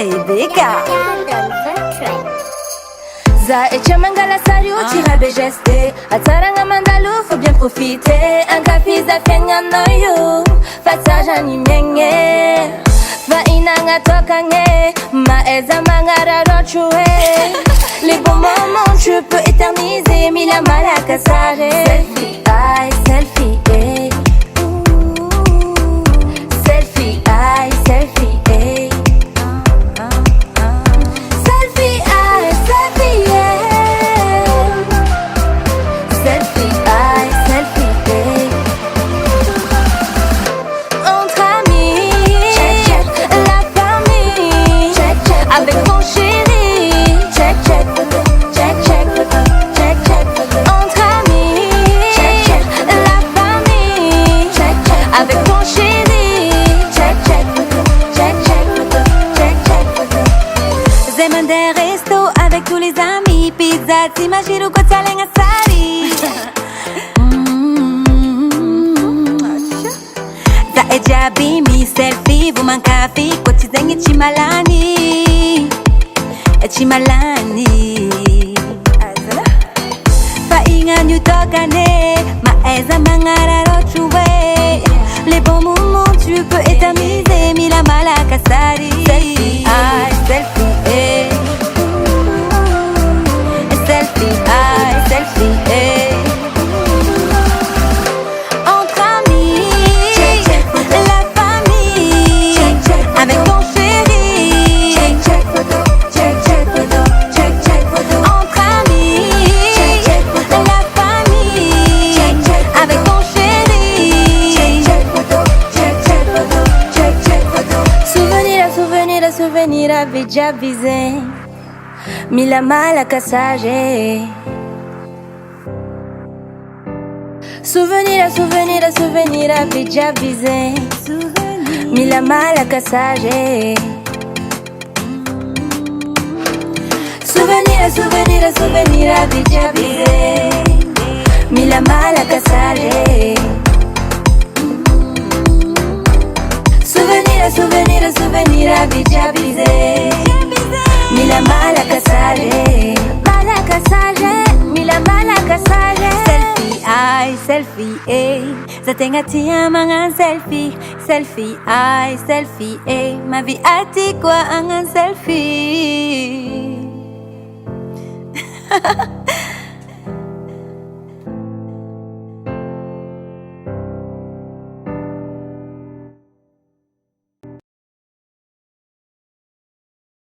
Rebecca. Za etia mangala sari tira BGST atsaragna mandalo faut bien profiter ankafiza fiaignanao io fa tsaza ny miaigny fa inagna tokagny maeza magnararotro hoe les bons moments tu peux éterniser mila malaka sare selfie ai selfie selfie ai selfie tous les amis, pizza, t'imagines quoi t'as l'air à sali. Za e jabi mi selfie, vous mancafi, quoi tu zengi chimalani, chimalani. Fa inga new tokane, ma eza mangara rochuwe. Les bons moments tu peux éterniser, mila malaka sari. Selfie, ah selfie, selfie, ah, selfie, entre amis, la famille, avec ton chéri, entre amis, la famille, avec ton chéri, souvenir avait déjà visé mila malaka sage. Souvenir avait déjà visé mila malaka sage. Souvenir avait déjà visé mila malaka sage. Souvenir avait déjà visé mila malaka sage. Malaka sage, mila malaka sage. selfie, ai, selfie, zatenga tia mangan selfie, selfie, ai, selfie, ma vie ati kwa angan selfie.